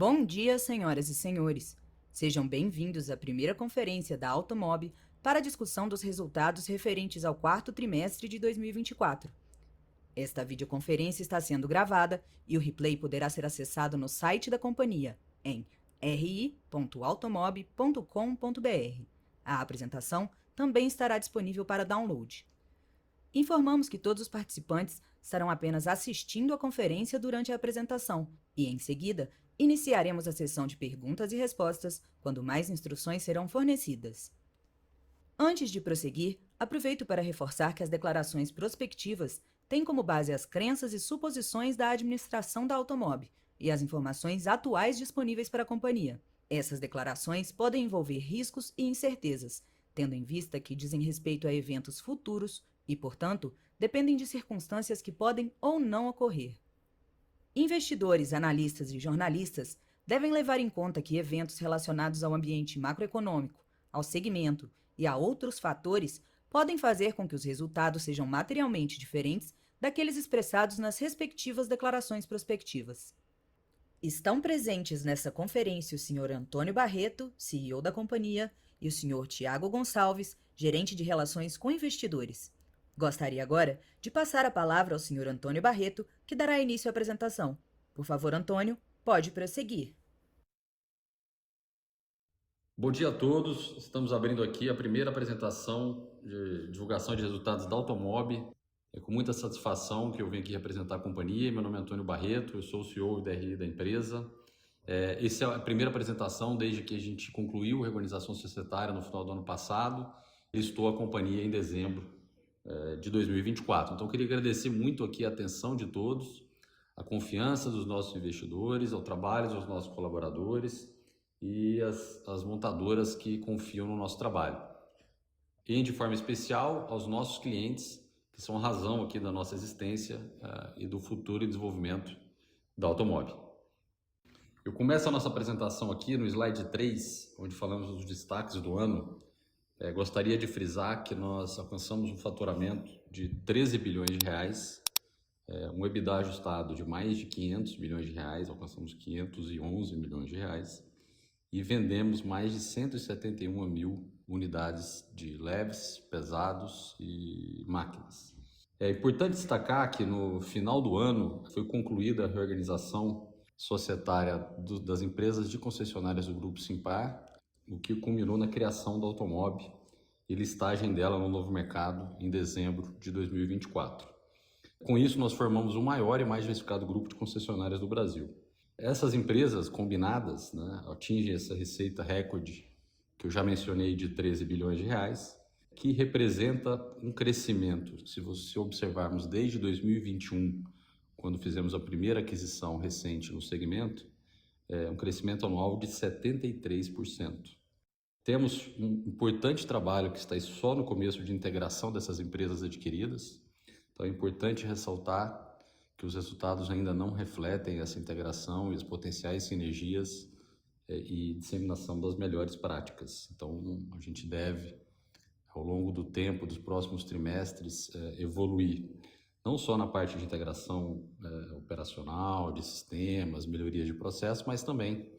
Bom dia, senhoras e senhores. Sejam bem-vindos à primeira conferência da Automob para a discussão dos resultados referentes ao quarto trimestre de 2024. Esta videoconferência está sendo gravada e o replay poderá ser acessado no site da companhia em ri.automob.com.br. A apresentação também estará disponível para download. Informamos que todos os participantes estarão apenas assistindo à conferência durante a apresentação e, em seguida, iniciaremos a sessão de perguntas e respostas quando mais instruções serão fornecidas. Antes de prosseguir, aproveito para reforçar que as declarações prospectivas têm como base as crenças e suposições da administração da Automob e as informações atuais disponíveis para a companhia. Essas declarações podem envolver riscos e incertezas, tendo em vista que dizem respeito a eventos futuros e, portanto, dependem de circunstâncias que podem ou não ocorrer. Investidores, analistas e jornalistas devem levar em conta que eventos relacionados ao ambiente macroeconômico, ao segmento e a outros fatores podem fazer com que os resultados sejam materialmente diferentes daqueles expressados nas respectivas declarações prospectivas. Estão presentes nessa conferência o Sr. Antônio Barreto, CEO da companhia, e o Sr. Tiago Gonçalves, gerente de relações com investidores. Gostaria agora de passar a palavra ao Sr. Antônio Barreto, que dará início à apresentação. Por favor, Antônio, pode prosseguir. Bom dia a todos. Estamos abrindo aqui a primeira apresentação de divulgação de resultados da Automob. É com muita satisfação que eu venho aqui representar a companhia. Meu nome é Antônio Barreto, eu sou o CEO e DRI da empresa. Essa é a primeira apresentação desde que a gente concluiu a reorganização societária no final do ano passado. Listou a companhia em dezembro de 2024. Então, eu queria agradecer muito aqui a atenção de todos, a confiança dos nossos investidores, ao trabalho dos nossos colaboradores e as montadoras que confiam no nosso trabalho. E, de forma especial, aos nossos clientes, que são a razão aqui da nossa existência e do futuro e desenvolvimento da Automob. Eu começo a nossa apresentação aqui no slide 3, onde falamos dos destaques do ano. Gostaria de frisar que nós alcançamos um faturamento de 13 bilhões de reais, um EBITDA ajustado de mais de 500 milhões de reais, alcançamos 511 milhões de reais, e vendemos mais de 171 mil unidades de leves, pesados e máquinas. É importante destacar que no final do ano foi concluída a reorganização societária das empresas de concessionárias do Grupo Simpar, o que culminou na criação da Automob e listagem dela no novo mercado em dezembro de 2024. Com isso, nós formamos o maior e mais diversificado grupo de concessionárias do Brasil. Essas empresas combinadas, atingem essa receita recorde que eu já mencionei de 13 bilhões de reais, que representa um crescimento, se você observarmos desde 2021, quando fizemos a primeira aquisição recente no segmento, um crescimento anual de 73%. Temos um importante trabalho que está só no começo de integração dessas empresas adquiridas, então é importante ressaltar que os resultados ainda não refletem essa integração e as potenciais sinergias e disseminação das melhores práticas. Então, a gente deve, ao longo do tempo, dos próximos trimestres, evoluir, não só na parte de integração operacional, de sistemas, melhoria de processo, mas também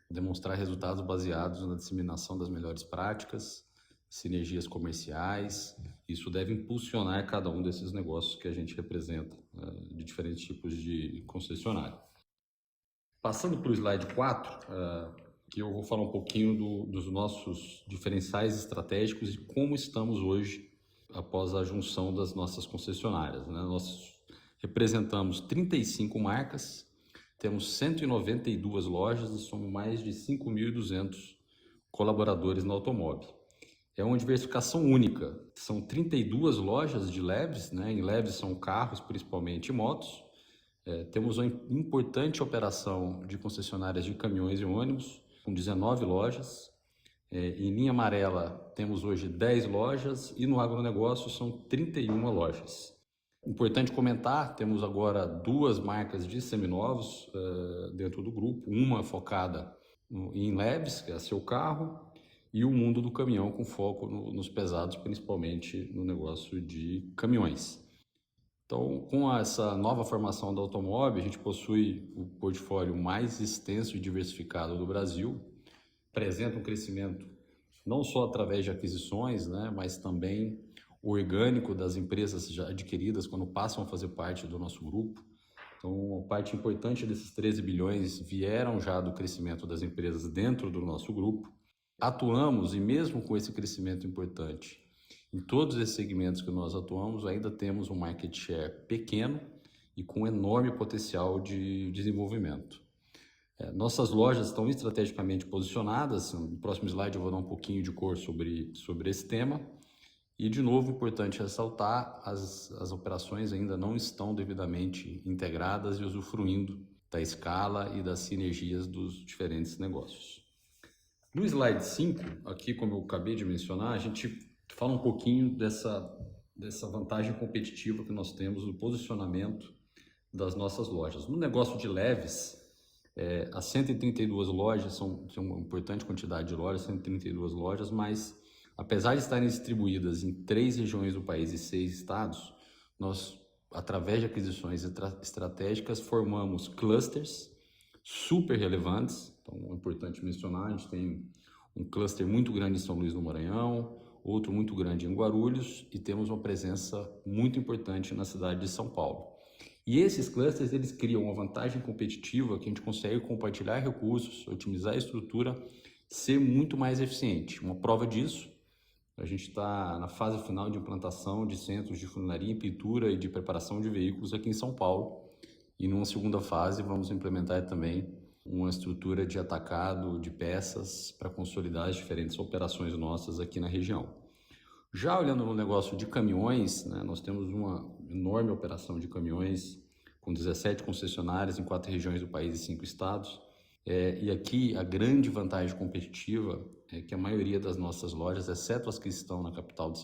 demonstrar resultados baseados na disseminação das melhores práticas, sinergias comerciais. Isso deve impulsionar cada um desses negócios que a gente representa, de diferentes tipos de concessionário. Passando para o slide 4, que eu vou falar um pouquinho dos nossos diferenciais estratégicos e como estamos hoje após a junção das nossas concessionárias. Nós representamos 35 marcas, temos 192 lojas e somos mais de 5.200 colaboradores na Automob. É uma diversificação única. São 32 lojas de leves, em leves são carros, principalmente motos. Temos uma importante operação de concessionárias de caminhões e ônibus, com 19 lojas. Em linha amarela temos hoje 10 lojas e no agronegócio são 31 lojas. Importante comentar, temos agora 2 marcas de seminovos dentro do grupo, uma focada em leves, que é seu carro, e o mundo do caminhão com foco nos pesados, principalmente no negócio de caminhões. Então, com essa nova formação da Automob, a gente possui o portfólio mais extenso e diversificado do Brasil, apresenta um crescimento não só através de aquisições, né, mas também orgânico das empresas já adquiridas quando passam a fazer parte do nosso grupo. Então, parte importante desses 13 bilhões vieram já do crescimento das empresas dentro do nosso grupo. Atuamos, e mesmo com esse crescimento importante, em todos esses segmentos que nós atuamos, ainda temos um market share pequeno e com enorme potencial de desenvolvimento. Nossas lojas estão estrategicamente posicionadas. No próximo slide eu vou dar um pouquinho de cor sobre esse tema. E, de novo, importante ressaltar, as operações ainda não estão devidamente integradas e usufruindo da escala e das sinergias dos diferentes negócios. No slide 5, aqui como eu acabei de mencionar, a gente fala um pouquinho dessa vantagem competitiva que nós temos no posicionamento das nossas lojas. No negócio de leves, as 132 lojas são uma importante quantidade de lojas, 132 lojas, mas apesar de estarem distribuídas em 3 regiões do país e 6 estados, nós, através de aquisições estratégicas, formamos clusters super relevantes. Então, é importante mencionar, a gente tem um cluster muito grande em São Luís do Maranhão, outro muito grande em Guarulhos e temos uma presença muito importante na cidade de São Paulo. E esses clusters, eles criam uma vantagem competitiva que a gente consegue compartilhar recursos, otimizar a estrutura, ser muito mais eficiente. Uma prova disso, a gente está na fase final de implantação de centros de funilaria em pintura e de preparação de veículos aqui em São Paulo. E numa segunda fase vamos implementar também uma estrutura de atacado de peças para consolidar as diferentes operações nossas aqui na região. Já olhando no negócio de caminhões, né, nós temos uma enorme operação de caminhões com 17 concessionárias em 4 regiões do país e 5 estados. E aqui a grande vantagem competitiva é que a maioria das nossas lojas, exceto as que estão na capital de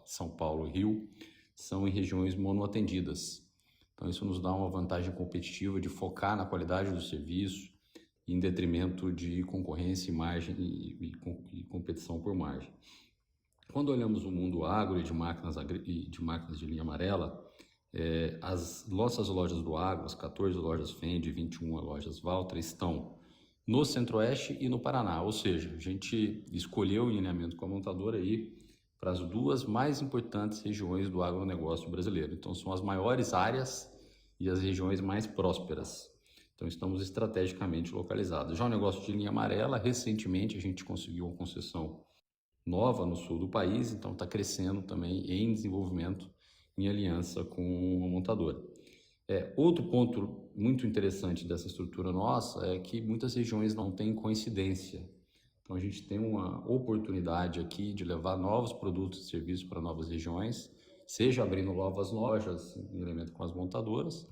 São Paulo e Rio, são em regiões monoatendidas. Então isso nos dá uma vantagem competitiva de focar na qualidade do serviço em detrimento de concorrência e margem e competição por margem. Quando olhamos o mundo agro e de máquinas de linha amarela, as nossas lojas do agro, as 14 lojas Fendi e 21 lojas Valtra, estão no Centro-Oeste e no Paraná, ou seja, a gente escolheu em alinhamento com a montadora aí para as 2 mais importantes regiões do agronegócio brasileiro. Então são as maiores áreas e as regiões mais prósperas. Então estamos estrategicamente localizados. Já o negócio de linha amarela, recentemente a gente conseguiu uma concessão nova no sul do país, então está crescendo também em desenvolvimento em aliança com a montadora. Outro ponto muito interessante dessa estrutura nossa é que muitas regiões não têm coincidência. Então a gente tem uma oportunidade aqui de levar novos produtos e serviços para novas regiões, seja abrindo novas lojas em elemento com as montadoras,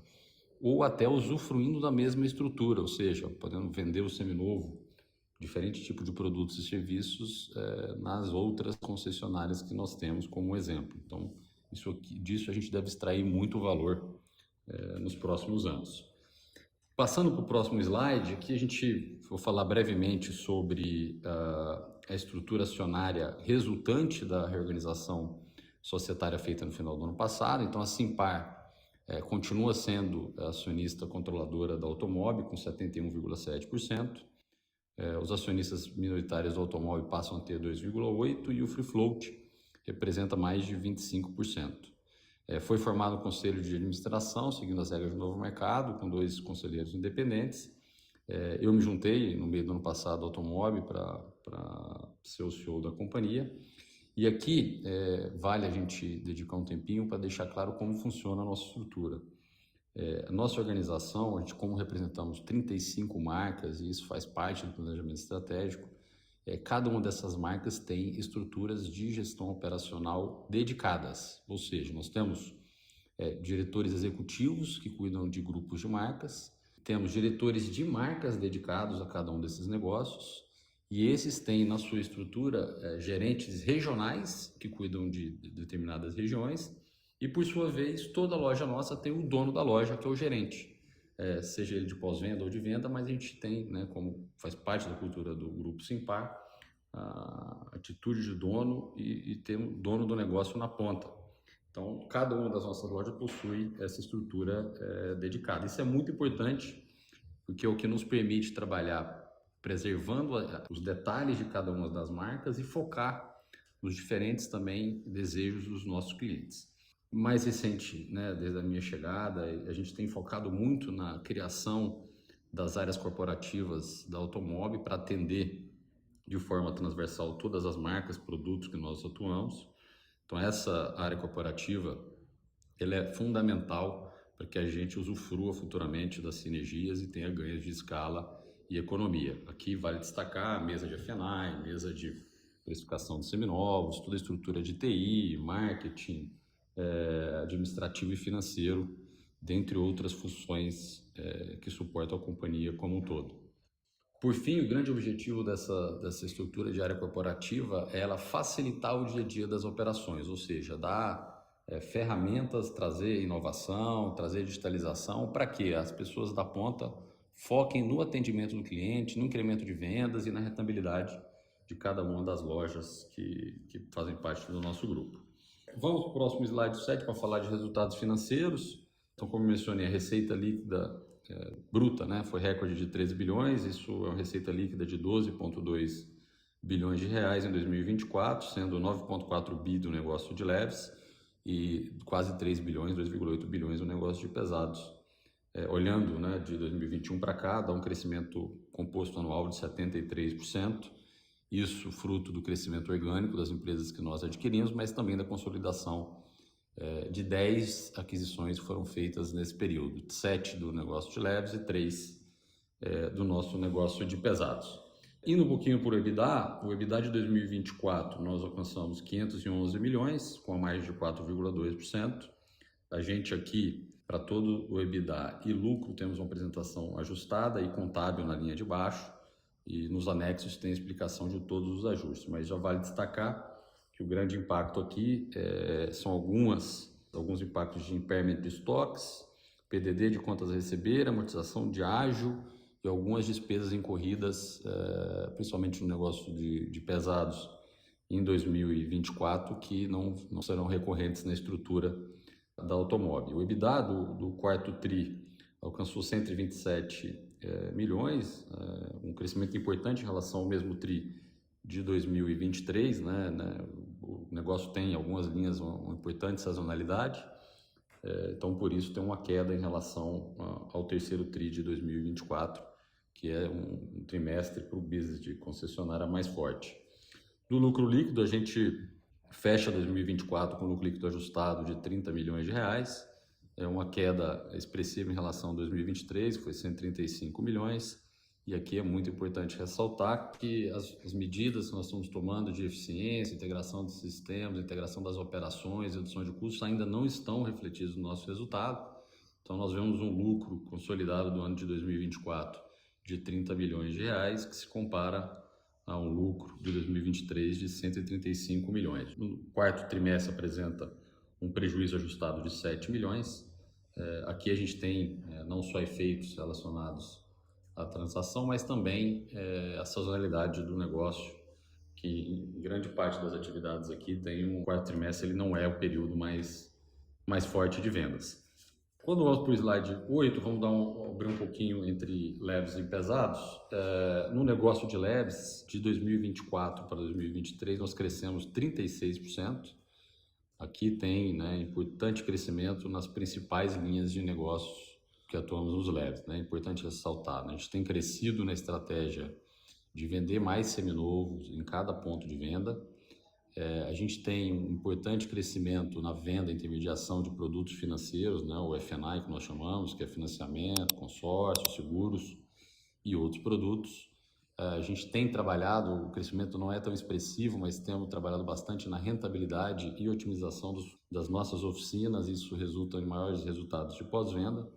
ou até usufruindo da mesma estrutura, ou seja, podendo vender o seminovo, diferente tipo de produtos e serviços nas outras concessionárias que nós temos como exemplo. Então, disso a gente deve extrair muito valor nos próximos anos. Passando para o próximo slide, aqui vou falar brevemente sobre a estrutura acionária resultante da reorganização societária feita no final do ano passado. Então, a Simpar continua sendo a acionista controladora da Automob, com 71,7%. Os acionistas minoritários do Automob passam a ter 2,8% e o Free Float representa mais de 25%. Foi formado um conselho de administração, seguindo as regras do novo mercado, com 2 conselheiros independentes. Eu me juntei no meio do ano passado ao Automob para ser o CEO da companhia. E aqui vale a gente dedicar um tempinho para deixar claro como funciona a nossa estrutura. A nossa organização, como representamos 35 marcas, e isso faz parte do planejamento estratégico, cada uma dessas marcas tem estruturas de gestão operacional dedicadas, ou seja, nós temos diretores executivos que cuidam de grupos de marcas, temos diretores de marcas dedicados a cada um desses negócios, e esses têm na sua estrutura gerentes regionais que cuidam de determinadas regiões, e por sua vez toda loja nossa tem o dono da loja, que é o gerente, seja ele de pós-venda ou de venda, mas a gente tem, né, como faz parte da cultura do Grupo Simpar, a atitude de dono e ter um dono do negócio na ponta. Então, cada uma das nossas lojas possui essa estrutura dedicada. Isso é muito importante, porque é o que nos permite trabalhar preservando os detalhes de cada uma das marcas e focar nos diferentes também desejos dos nossos clientes. Mais recente, né, desde a minha chegada, a gente tem focado muito na criação das áreas corporativas da Automob para atender de forma transversal todas as marcas, produtos que nós atuamos. Então essa área corporativa, ela é fundamental para que a gente usufrua futuramente das sinergias e tenha ganhos de escala e economia. Aqui vale destacar a mesa de F&I, mesa de precificação de seminovos, toda a estrutura de TI, marketing, administrativo e financeiro, dentre outras funções que suportam a companhia como um todo. Por fim, o grande objetivo dessa estrutura de área corporativa é ela facilitar o dia a dia das operações, ou seja, dar ferramentas, trazer inovação, trazer digitalização para que as pessoas da ponta foquem no atendimento do cliente, no incremento de vendas e na rentabilidade de cada uma das lojas que fazem parte do nosso grupo. Vamos para o próximo slide 7 para falar de resultados financeiros. Então, como mencionei, a receita líquida bruta, né, foi recorde de 13 bilhões, isso é uma receita líquida de 12,2 bilhões de reais em 2024, sendo 9,4 bi do negócio de leves e quase 3 bilhões, 2,8 bilhões do negócio de pesados. Olhando, né, de 2021 para cá, dá um crescimento composto anual de 73%, isso fruto do crescimento orgânico das empresas que nós adquirimos, mas também da consolidação de 10 aquisições que foram feitas nesse período, 7 do negócio de leves e 3 do nosso negócio de pesados. Indo um pouquinho por EBITDA, o EBITDA de 2024 nós alcançamos 511 milhões, com a margem de 4,2%. A gente aqui, para todo o EBITDA e lucro, temos uma apresentação ajustada e contábil na linha de baixo, e nos anexos tem explicação de todos os ajustes, mas já vale destacar que o grande impacto aqui são alguns impactos de impairment de estoques, PDD de contas a receber, amortização de ágio e algumas despesas incorridas, principalmente no negócio de pesados em 2024, que não serão recorrentes na estrutura da Automob. O EBITDA do quarto TRI alcançou 127 milhões, um crescimento importante em relação ao mesmo TRI de 2023, né? O negócio tem algumas linhas, uma importante sazonalidade, então por isso tem uma queda em relação ao terceiro TRI de 2024, que é um trimestre para o business de concessionária mais forte. No lucro líquido, a gente fecha 2024 com lucro líquido ajustado de 30 milhões de reais, é uma queda expressiva em relação a 2023, que foi 135 milhões, e aqui é muito importante ressaltar que as medidas que nós estamos tomando de eficiência, integração dos sistemas, integração das operações, redução de custos, ainda não estão refletidos no nosso resultado. Então, nós vemos um lucro consolidado do ano de 2024 de 30 bilhões de reais, que se compara a um lucro de 2023 de 135 milhões. No quarto trimestre apresenta um prejuízo ajustado de 7 milhões. Aqui a gente tem não só efeitos relacionados à transação, mas também a sazonalidade do negócio, que em grande parte das atividades aqui tem um quarto trimestre, ele não é o período mais forte de vendas. Quando vamos para o slide 8, vamos abrir um pouquinho entre leves e pesados. No negócio de leves, de 2024 para 2023, nós crescemos 36%. Aqui tem importante crescimento nas principais linhas de negócios que atuamos nos leves. É importante ressaltar, a gente tem crescido na estratégia de vender mais seminovos em cada ponto de venda. A gente tem um importante crescimento na venda e intermediação de produtos financeiros, o F&I que nós chamamos, que é financiamento, consórcio, seguros e outros produtos. A gente tem trabalhado, o crescimento não é tão expressivo, mas temos trabalhado bastante na rentabilidade e otimização das nossas oficinas, isso resulta em maiores resultados de pós-venda.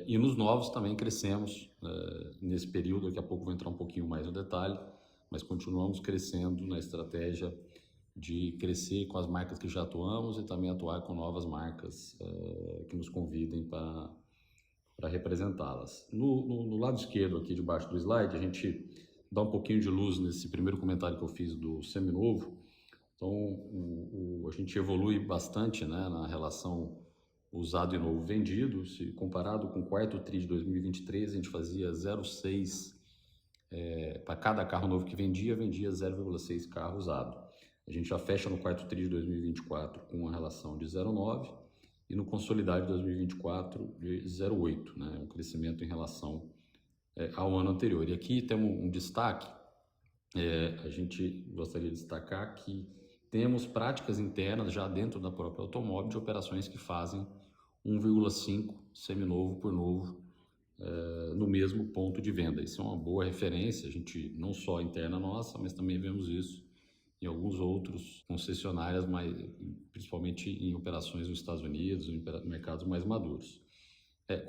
E nos novos também crescemos nesse período, daqui a pouco vou entrar um pouquinho mais no detalhe, mas continuamos crescendo na estratégia de crescer com as marcas que já atuamos e também atuar com novas marcas que nos convidem para representá-las. No lado esquerdo aqui debaixo do slide, a gente dá um pouquinho de luz nesse primeiro comentário que eu fiz do seminovo. Então, a gente evolui bastante, né, na relação usado e novo vendido. Se comparado com o quarto TRI de 2023, a gente fazia 0,6 para cada carro novo que vendia 0,6 carro usado. A gente já fecha no quarto TRI de 2024 com uma relação de 0,9 e no consolidado de 2024 de 0,8, né, um crescimento em relação ao ano anterior. E aqui temos um destaque, a gente gostaria de destacar que temos práticas internas já dentro da própria automóvel de operações que fazem 1,5 seminovo por novo no mesmo ponto de venda. Isso é uma boa referência, a gente não só interna nossa, mas também vemos isso em alguns outros concessionárias, principalmente em operações nos Estados Unidos, em mercados mais maduros.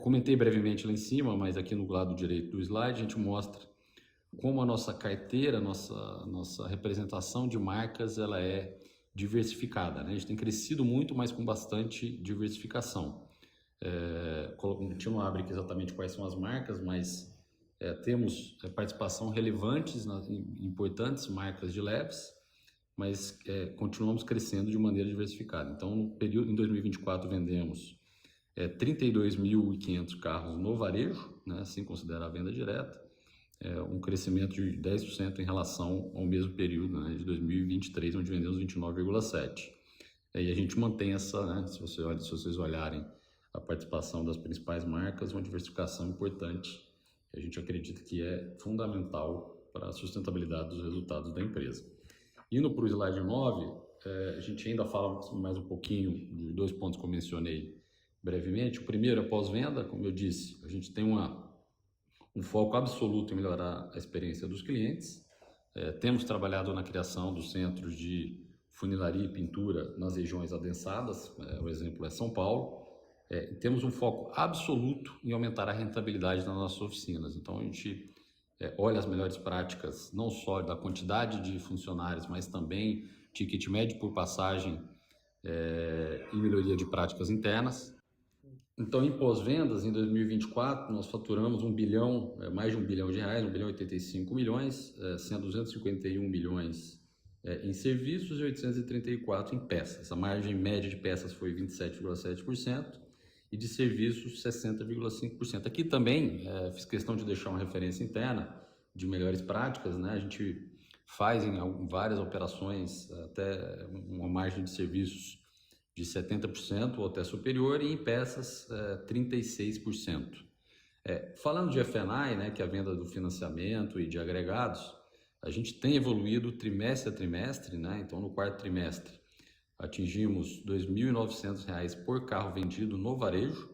Comentei brevemente lá em cima, mas aqui no lado direito do slide a gente mostra como a nossa carteira, nossa representação de marcas, ela é diversificada, né? A gente tem crescido muito, mas com bastante diversificação. A gente não abre aqui exatamente quais são as marcas, mas temos participação relevantes nas importantes marcas de leves, mas continuamos crescendo de maneira diversificada. Então, no período, em 2024, vendemos 32.500 carros no varejo, né, sem considerar a venda direta, um crescimento de 10% em relação ao mesmo período, né, de 2023, onde vendemos 29,7%. E a gente mantém essa, né, se vocês olharem a participação das principais marcas, uma diversificação importante, que a gente acredita que é fundamental para a sustentabilidade dos resultados da empresa. Indo para o slide 9, a gente ainda fala mais um pouquinho de dois pontos que eu mencionei brevemente. O primeiro é pós-venda, como eu disse, a gente tem um foco absoluto em melhorar a experiência dos clientes. Temos trabalhado na criação dos centros de funilaria e pintura nas regiões adensadas, o exemplo é São Paulo. Temos um foco absoluto em aumentar a rentabilidade das nossas oficinas. Então, a gente olha as melhores práticas, não só da quantidade de funcionários, mas também ticket médio por passagem e melhoria de práticas internas. Então, em pós-vendas, em 2024, nós faturamos mais de 1 bilhão de reais, 1 bilhão e 85 milhões, sendo 251 milhões em serviços e 834 em peças. A margem média de peças foi 27,7% e de serviços 60,5%. Aqui também fiz questão de deixar uma referência interna de melhores práticas, né? A gente faz em várias operações até uma margem de serviços de 70% ou até superior e em peças 36%. Falando de F&I, né, que é a venda do financiamento e de agregados, a gente tem evoluído trimestre a trimestre, né? Então no quarto trimestre atingimos R$ 2.900 por carro vendido no varejo.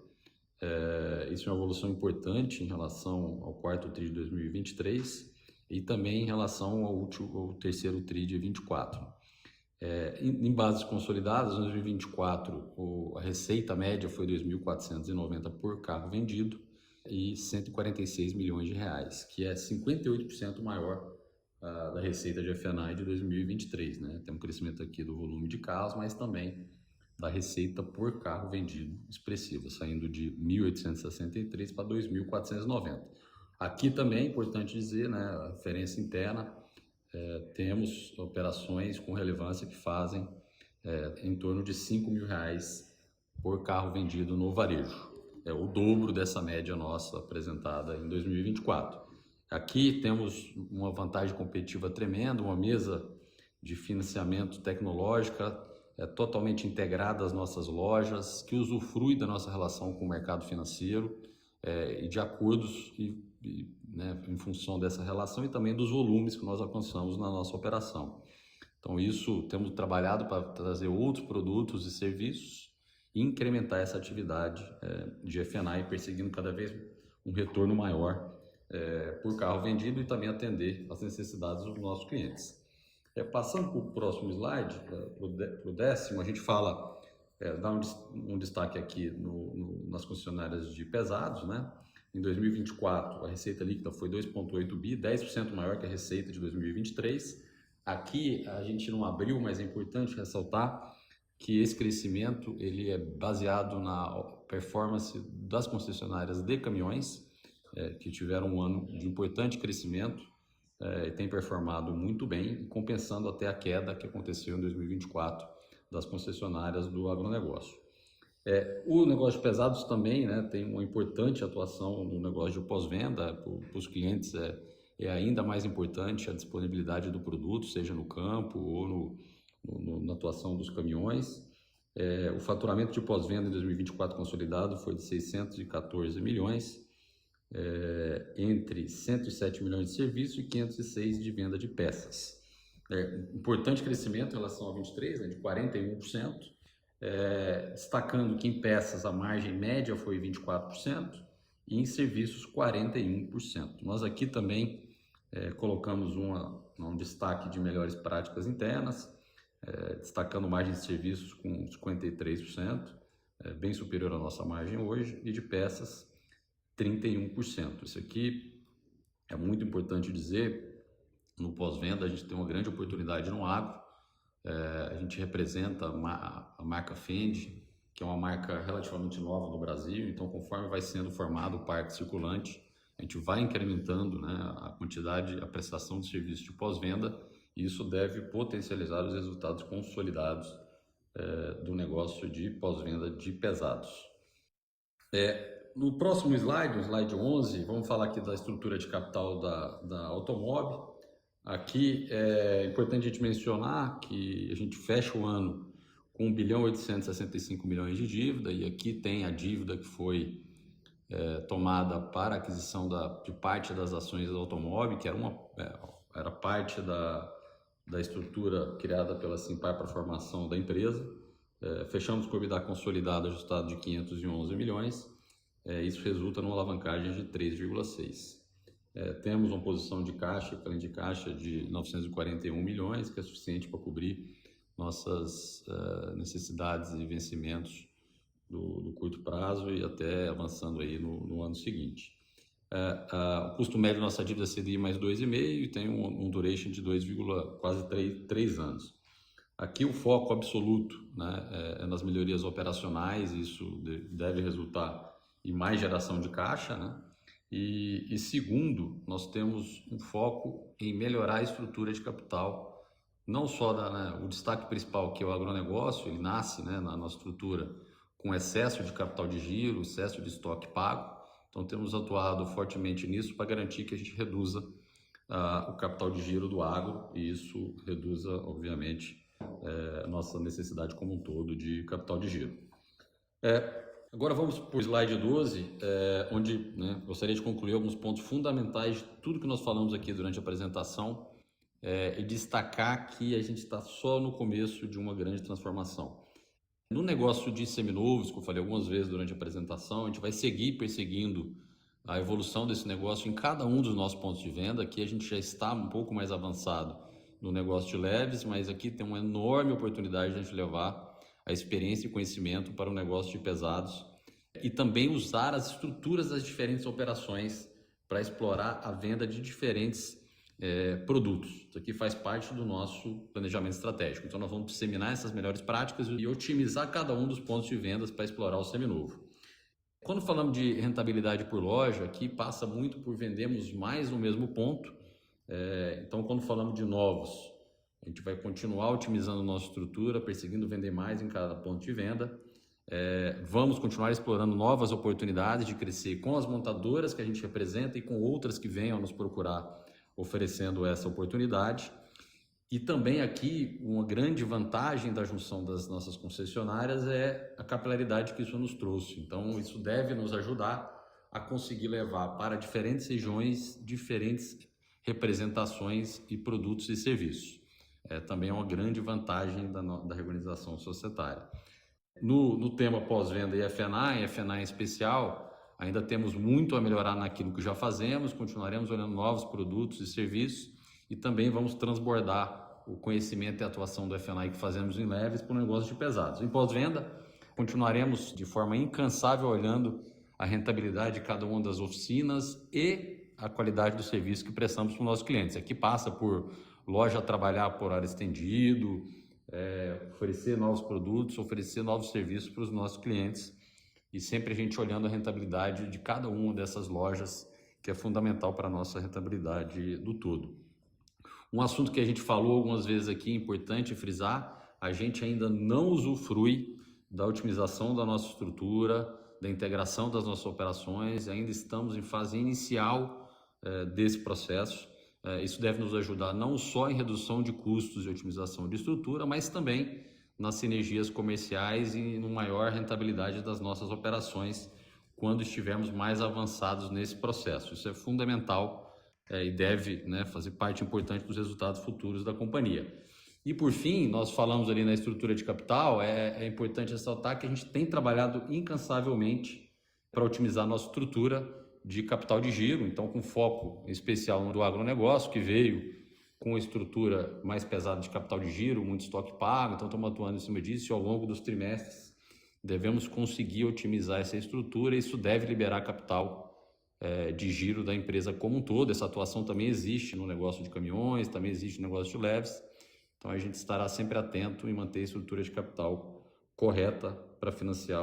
Isso é uma evolução importante em relação ao quarto TRI de 2023 e também em relação ao terceiro TRI de 2024. Em bases consolidadas, em 2024, a receita média foi R$ 2.490 por carro vendido e 146 milhões de reais, que é 58% maior da receita de F&I de 2023, né? Tem um crescimento aqui do volume de carros, mas também da receita por carro vendido expressiva, saindo de 1.863 para 2.490. Aqui também é importante dizer, né, a referência interna, temos operações com relevância que fazem em torno de R$ 5.000 por carro vendido no varejo. É o dobro dessa média nossa apresentada em 2024. Aqui temos uma vantagem competitiva tremenda, uma mesa de financiamento tecnológica totalmente integrada às nossas lojas, que usufrui da nossa relação com o mercado financeiro e de acordos né, em função dessa relação e também dos volumes que nós alcançamos na nossa operação. Então isso, temos trabalhado para trazer outros produtos e serviços e incrementar essa atividade de F&I, perseguindo cada vez um retorno maior por carro vendido e também atender às necessidades dos nossos clientes. Passando para o próximo slide, para o 10º, a gente fala, dá um destaque aqui nas concessionárias de pesados, né? Em 2024, a receita líquida foi 2,8 bi, 10% maior que a receita de 2023. Aqui a gente não abriu, mas é importante ressaltar que esse crescimento ele é baseado na performance das concessionárias de caminhões, que tiveram um ano de importante crescimento, e tem performado muito bem, compensando até a queda que aconteceu em 2024 das concessionárias do agronegócio. O negócio de pesados também, né, tem uma importante atuação no negócio de pós-venda. Para os clientes é ainda mais importante a disponibilidade do produto, seja no campo ou na atuação dos caminhões. O faturamento de pós-venda em 2024 consolidado foi de 614 milhões, entre 107 milhões de serviços e 506 de venda de peças. Importante crescimento em relação a 23, né, de 41%. Destacando que em peças a margem média foi 24% e em serviços 41%. Nós aqui também colocamos um destaque de melhores práticas internas, destacando margem de serviços com 53%, bem superior à nossa margem hoje, e de peças 31%. Isso aqui é muito importante dizer. No pós-venda a gente tem uma grande oportunidade no agro. A gente representa a marca Fendi, que é uma marca relativamente nova no Brasil. Então, conforme vai sendo formado o parque circulante, a gente vai incrementando, né, a quantidade, a prestação de serviços de pós-venda, e isso deve potencializar os resultados consolidados do negócio de pós-venda de pesados. No próximo slide, o slide 11, vamos falar aqui da estrutura de capital da Automob. Aqui é importante a gente mencionar que a gente fecha o ano com 1.865 bilhões de dívida, e aqui tem a dívida que foi tomada para a aquisição de parte das ações da Automob, que era parte da estrutura criada pela Simpar para a formação da empresa. Fechamos com o EBITDA consolidado ajustado de 511 milhões, isso resulta numa alavancagem de 3,6. Temos uma posição de caixa, frente de caixa de 941 milhões, que é suficiente para cobrir nossas necessidades e vencimentos do curto prazo e até avançando aí no ano seguinte. O custo médio da nossa dívida CDI mais 2,5 e tem um duration de quase 3 anos. Aqui o foco absoluto, né, é nas melhorias operacionais. Isso deve resultar em mais geração de caixa, né? E segundo, nós temos um foco em melhorar a estrutura de capital, não só o destaque principal, que é o agronegócio. Ele nasce, né, na nossa estrutura com excesso de capital de giro, excesso de estoque pago. Então temos atuado fortemente nisso para garantir que a gente reduza o capital de giro do agro, e isso reduza, obviamente, a nossa necessidade como um todo de capital de giro. Agora vamos para o slide 12, onde, né, gostaria de concluir alguns pontos fundamentais de tudo que nós falamos aqui durante a apresentação, e destacar que a gente está só no começo de uma grande transformação. No negócio de seminovos, que eu falei algumas vezes durante a apresentação, a gente vai seguir perseguindo a evolução desse negócio em cada um dos nossos pontos de venda. Aqui a gente já está um pouco mais avançado no negócio de leves, mas aqui tem uma enorme oportunidade de a gente levar a experiência e conhecimento para o negócio de pesados e também usar as estruturas das diferentes operações para explorar a venda de diferentes produtos. Isso aqui faz parte do nosso planejamento estratégico. Então nós vamos disseminar essas melhores práticas e otimizar cada um dos pontos de vendas para explorar o seminovo. Quando falamos de rentabilidade por loja, aqui passa muito por vendermos mais no mesmo ponto. Então quando falamos de novos, a gente vai continuar otimizando nossa estrutura, perseguindo vender mais em cada ponto de venda. Vamos continuar explorando novas oportunidades de crescer com as montadoras que a gente representa e com outras que venham nos procurar oferecendo essa oportunidade. E também aqui uma grande vantagem da junção das nossas concessionárias é a capilaridade que isso nos trouxe. Então isso deve nos ajudar a conseguir levar para diferentes regiões, diferentes representações e produtos e serviços. Também é uma grande vantagem da reorganização societária. No tema pós-venda e F&I em especial, ainda temos muito a melhorar naquilo que já fazemos. Continuaremos olhando novos produtos e serviços e também vamos transbordar o conhecimento e atuação do F&I que fazemos em leves para o negócio de pesados. Em pós-venda, continuaremos de forma incansável olhando a rentabilidade de cada uma das oficinas e a qualidade do serviço que prestamos para os nossos clientes. Aqui passa por loja a trabalhar por horário estendido, oferecer novos produtos, oferecer novos serviços para os nossos clientes, e sempre a gente olhando a rentabilidade de cada uma dessas lojas, que é fundamental para a nossa rentabilidade do todo. Um assunto que a gente falou algumas vezes aqui, importante frisar, a gente ainda não usufrui da otimização da nossa estrutura, da integração das nossas operações, ainda estamos em fase inicial desse processo. Isso deve nos ajudar não só em redução de custos e otimização de estrutura, mas também nas sinergias comerciais e no maior rentabilidade das nossas operações quando estivermos mais avançados nesse processo. Isso é fundamental e deve, né, fazer parte importante dos resultados futuros da companhia. E por fim, nós falamos ali na estrutura de capital, é importante ressaltar que a gente tem trabalhado incansavelmente para otimizar a nossa estrutura de capital de giro, então com foco especial no do agronegócio, que veio com a estrutura mais pesada de capital de giro, muito estoque pago, então estamos atuando em cima disso e ao longo dos trimestres devemos conseguir otimizar essa estrutura e isso deve liberar capital de giro da empresa como um todo. Essa atuação também existe no negócio de caminhões, também existe no negócio de leves, então a gente estará sempre atento em manter a estrutura de capital correta para financiar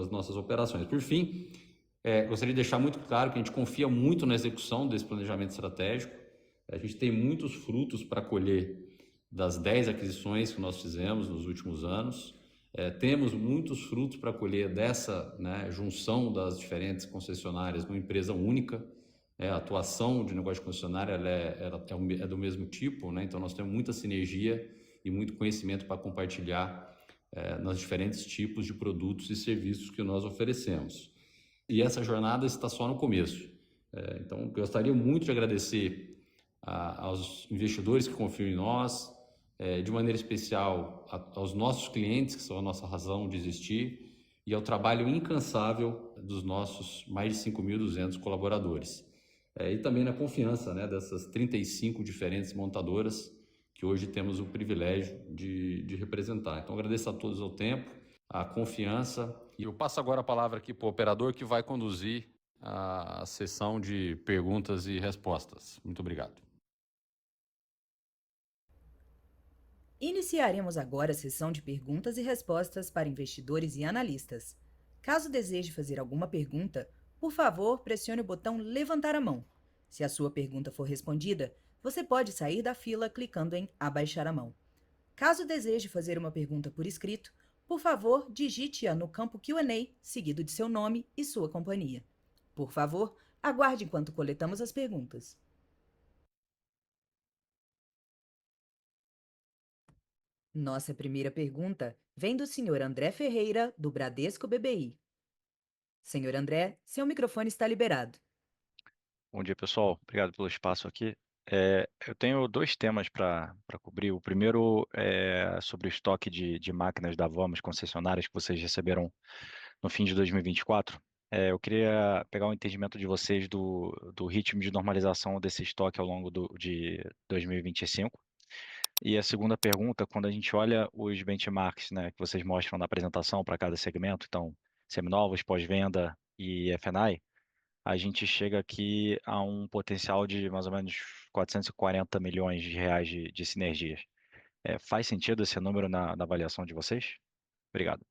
as nossas operações. Por fim, gostaria de deixar muito claro que a gente confia muito na execução desse planejamento estratégico. A gente tem muitos frutos para colher das 10 aquisições que nós fizemos nos últimos anos. Temos muitos frutos para colher dessa, né, junção das diferentes concessionárias numa empresa única. A atuação de negócio de concessionária é do mesmo tipo, né? Então nós temos muita sinergia e muito conhecimento para compartilhar nos diferentes tipos de produtos e serviços que nós oferecemos. E essa jornada está só no começo. Então, gostaria muito de agradecer aos investidores que confiam em nós, de maneira especial aos nossos clientes, que são a nossa razão de existir, e ao trabalho incansável dos nossos mais de 5.200 colaboradores. E também na confiança, né, dessas 35 diferentes montadoras que hoje temos o privilégio de representar. Então, agradeço a todos o tempo, a confiança. E eu passo agora a palavra aqui para o operador que vai conduzir a sessão de perguntas e respostas. Muito obrigado. Iniciaremos agora a sessão de perguntas e respostas para investidores e analistas. Caso deseje fazer alguma pergunta, por favor, pressione o botão Levantar a mão. Se a sua pergunta for respondida, você pode sair da fila clicando em Abaixar a mão. Caso deseje fazer uma pergunta por escrito, por favor, digite-a no campo Q&A, seguido de seu nome e sua companhia. Por favor, aguarde enquanto coletamos as perguntas. Nossa primeira pergunta vem do senhor André Ferreira, do Bradesco BBI. Senhor André, seu microfone está liberado. Bom dia, pessoal. Obrigado pelo espaço aqui. Eu tenho dois temas para cobrir. O primeiro é sobre o estoque de máquinas da Vamos concessionárias que vocês receberam no fim de 2024. Eu queria pegar um entendimento de vocês do ritmo de normalização desse estoque ao longo de 2025. E a segunda pergunta, quando a gente olha os benchmarks, né, que vocês mostram na apresentação para cada segmento, então, seminovos, pós-venda e F&I, a gente chega aqui a um potencial de mais ou menos 440 milhões de reais de sinergias. Faz sentido esse número na avaliação de vocês? Obrigado.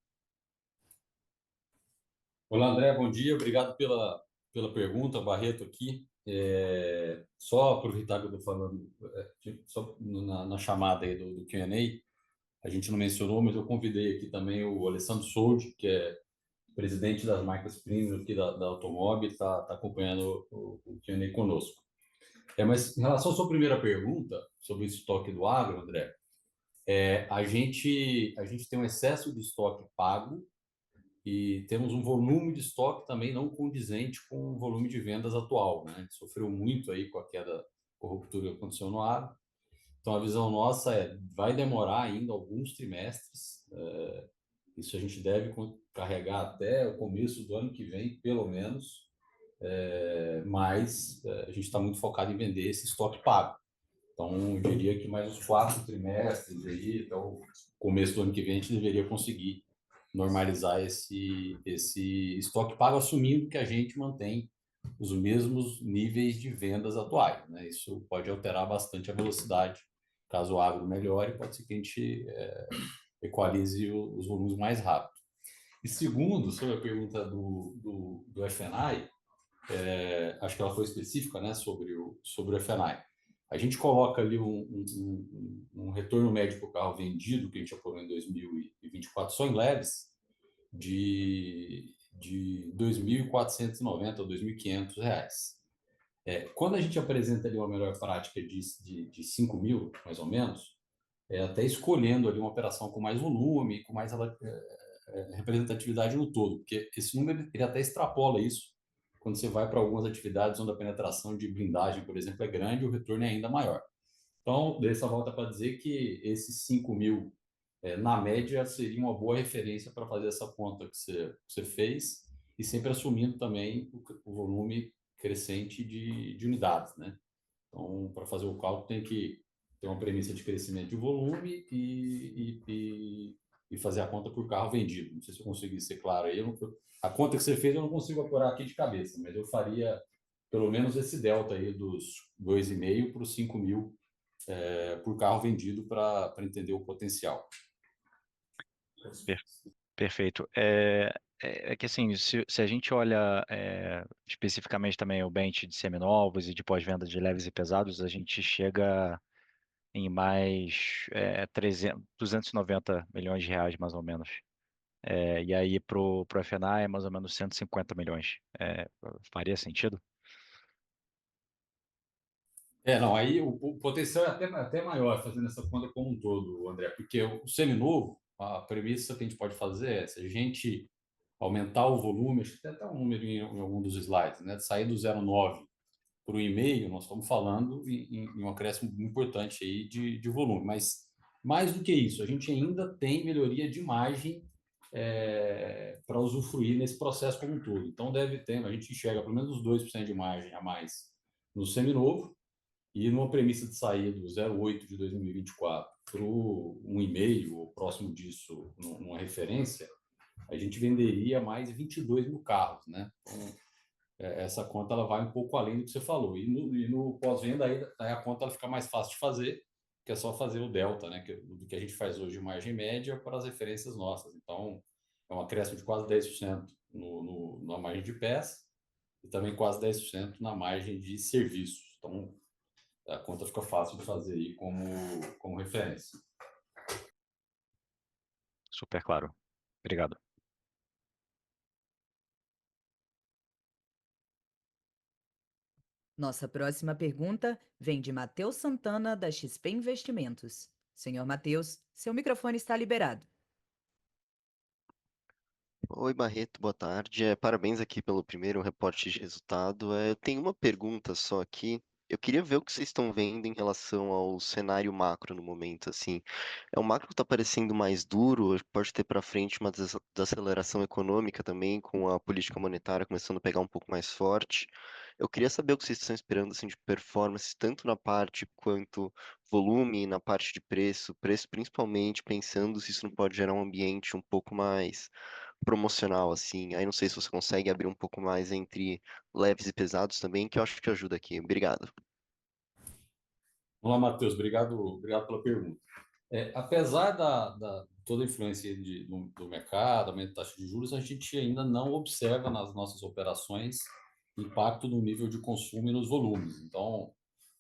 Olá, André, bom dia. Obrigado pela pergunta, Barreto aqui. Só aproveitar que eu estou falando, só na chamada aí do Q&A, a gente não mencionou, mas eu convidei aqui também o Alessandro Soldi, que é presidente das marcas premium aqui da Automob, está acompanhando o Q&A conosco. Mas em relação à sua primeira pergunta, sobre o estoque do agro, André, a gente tem um excesso de estoque pago e temos um volume de estoque também não condizente com o volume de vendas atual, né? A gente sofreu muito aí com a queda, com a ruptura que aconteceu no agro. Então, a visão nossa vai demorar ainda alguns trimestres. Isso a gente deve carregar até o começo do ano que vem, pelo menos. Mas a gente está muito focado em vender esse estoque pago. Então, eu diria que mais uns 4 trimestres aí, até o começo do ano que vem, a gente deveria conseguir normalizar esse estoque pago, assumindo que a gente mantém os mesmos níveis de vendas atuais, né? Isso pode alterar bastante a velocidade. Caso o agro melhore, pode ser que a gente equalize os volumes mais rápido. E segundo, sobre a pergunta do F&I, acho que ela foi específica, né, sobre o F&I. A gente coloca ali um retorno médio para o carro vendido, que a gente apurou em 2024, só em leves, de R$ 2.490 ou R$ 2.500. Quando a gente apresenta ali uma melhor prática de 5 mil, mais ou menos, até escolhendo ali uma operação com mais volume, com mais representatividade no todo, porque esse número ele até extrapola isso. Quando você vai para algumas atividades onde a penetração de blindagem, por exemplo, é grande, o retorno é ainda maior. Então, dessa volta para dizer que esses 5 mil, na média, seria uma boa referência para fazer essa conta que você fez, e sempre assumindo também o volume crescente de unidades, né? Então, para fazer o cálculo, tem que ter uma premissa de crescimento de volume e fazer a conta por carro vendido. Não sei se eu consegui ser claro aí. A conta que você fez eu não consigo apurar aqui de cabeça, mas eu faria pelo menos esse delta aí dos 2,5 para os 5 mil por carro vendido para entender o potencial. Per- Perfeito. É que assim, se a gente olha especificamente também o bench de seminovos e de pós-venda de leves e pesados, a gente chega em mais 290 milhões de reais, mais ou menos. E aí pro FNA é mais ou menos 150 milhões. Faria sentido? Não, aí o potencial é até maior fazendo essa conta como um todo, André, porque o seminovo, a premissa que a gente pode fazer é, se a gente aumentar o volume, acho que tem até um número em algum dos slides, né, de sair do 0,9 para o 1,5, nós estamos falando em um acréscimo importante aí de volume, mas mais do que isso, a gente ainda tem melhoria de margem para usufruir nesse processo como um todo. Então, deve ter, a gente enxerga pelo menos 2% de margem a mais no seminovo, e numa premissa de sair do 0,8 de 2024 para o 1,5 ou próximo disso, numa referência, a gente venderia mais 22 mil carros, né? Então, essa conta ela vai um pouco além do que você falou. E no pós-venda, aí a conta ela fica mais fácil de fazer, que é só fazer o delta, né? Do que a gente faz hoje de margem média para as referências nossas. Então, é um acréscimo de quase 10% na margem de peça e também quase 10% na margem de serviços. Então, a conta fica fácil de fazer aí como referência. Super claro. Obrigado. Nossa próxima pergunta vem de Matheus Santana, da XP Investimentos. Senhor Matheus, seu microfone está liberado. Oi, Barreto, boa tarde. Parabéns aqui pelo primeiro reporte de resultado. Eu tenho uma pergunta só aqui. Eu queria ver o que vocês estão vendo em relação ao cenário macro no momento, assim. O macro está parecendo mais duro, pode ter para frente uma desaceleração econômica também, com a política monetária começando a pegar um pouco mais forte. Eu queria saber o que vocês estão esperando, assim, de performance, tanto na parte quanto volume, na parte de preço, preço principalmente pensando se isso não pode gerar um ambiente um pouco mais promocional, assim. Aí não sei se você consegue abrir um pouco mais entre leves e pesados também, que eu acho que ajuda aqui. Obrigado. Vamos lá, Matheus, obrigado pela pergunta. Apesar toda a influência do mercado, aumento da taxa de juros, a gente ainda não observa nas nossas operações impacto no nível de consumo e nos volumes. Então,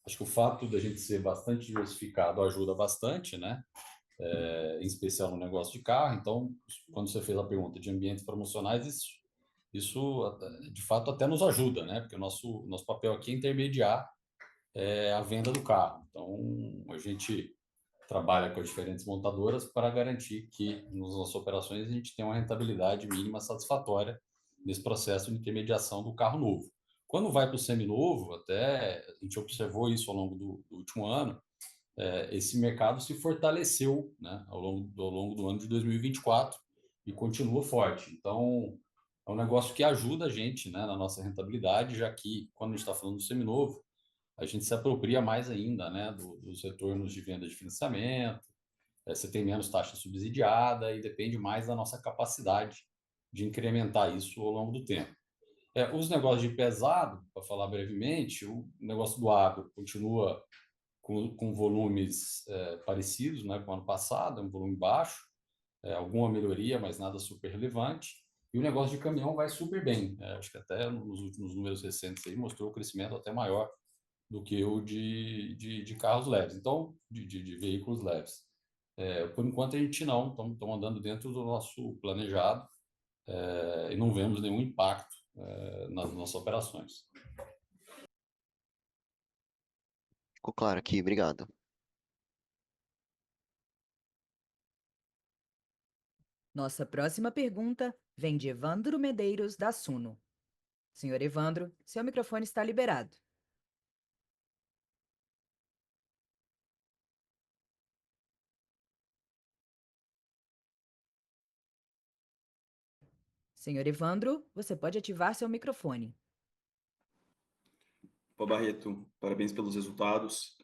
acho que o fato da gente ser bastante diversificado ajuda bastante, né? Em especial no negócio de carro. Então, quando você fez a pergunta de ambientes promocionais, isso de fato até nos ajuda, né? Porque o nosso papel aqui é intermediar a venda do carro. Então, a gente trabalha com as diferentes montadoras para garantir que nas nossas operações a gente tenha uma rentabilidade mínima satisfatória nesse processo de intermediação do carro novo. Quando vai para o seminovo, até a gente observou isso ao longo do último ano, esse mercado se fortaleceu, né, ao longo do ano de 2024 e continua forte. Então, é um negócio que ajuda a gente, né, na nossa rentabilidade, já que quando a gente está falando do seminovo, a gente se apropria mais ainda, né, dos retornos de venda de financiamento, você tem menos taxa subsidiada e depende mais da nossa capacidade de incrementar isso ao longo do tempo. Os negócios de pesado, para falar brevemente, o negócio do agro continua com volumes parecidos, né, com o ano passado, é um volume baixo, alguma melhoria, mas nada super relevante. E o negócio de caminhão vai super bem. Acho que até nos últimos números recentes aí mostrou o crescimento até maior do que o de carros leves, então, de veículos leves. Por enquanto, a gente não, estamos andando dentro do nosso planejado, e não vemos nenhum impacto nas nossas operações. Ficou claro aqui, obrigado. Nossa próxima pergunta vem de Evandro Medeiros, da Suno. Senhor Evandro, seu microfone está liberado. Senhor Evandro, você pode ativar seu microfone. Opa, Barreto, parabéns pelos resultados.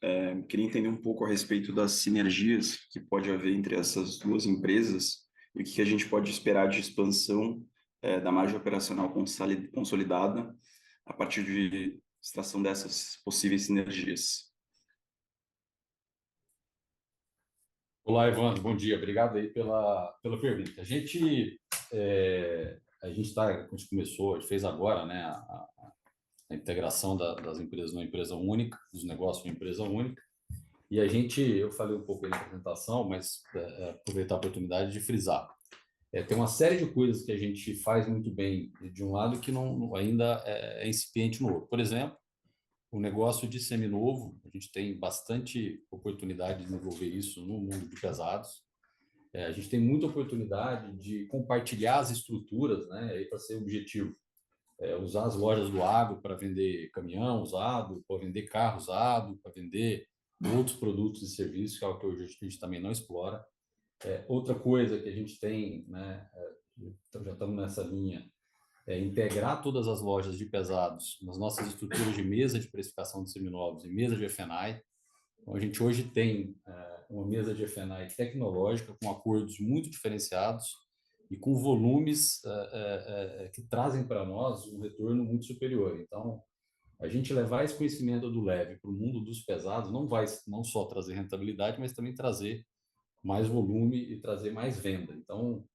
Queria entender um pouco a respeito das sinergias que pode haver entre essas duas empresas e o que a gente pode esperar de expansão da margem operacional consolidada a partir de extração dessas possíveis sinergias. Olá, Evandro, bom dia. Obrigado aí pela pergunta. A gente começou, a gente fez agora, né, a integração das empresas numa empresa única, dos negócios numa empresa única. E eu falei um pouco aí na apresentação, mas aproveitar a oportunidade de frisar. Tem uma série de coisas que a gente faz muito bem de um lado que ainda é incipiente no outro. Por exemplo, o negócio de seminovo, a gente tem bastante oportunidade de desenvolver isso no mundo de pesados. A gente tem muita oportunidade de compartilhar as estruturas, né, aí para ser objetivo. Usar as lojas do agro para vender caminhão usado, para vender carro usado, para vender outros produtos e serviços, que é algo que hoje a gente também não explora. Outra coisa que a gente tem, né, já estamos nessa linha, integrar todas as lojas de pesados nas nossas estruturas de mesa de precificação de seminovos e mesa de F&I. Então, a gente hoje tem uma mesa de F&I tecnológica com acordos muito diferenciados e com volumes que trazem para nós um retorno muito superior. Então, a gente levar esse conhecimento do leve para o mundo dos pesados não vai não só trazer rentabilidade, mas também trazer mais volume e trazer mais venda. Então,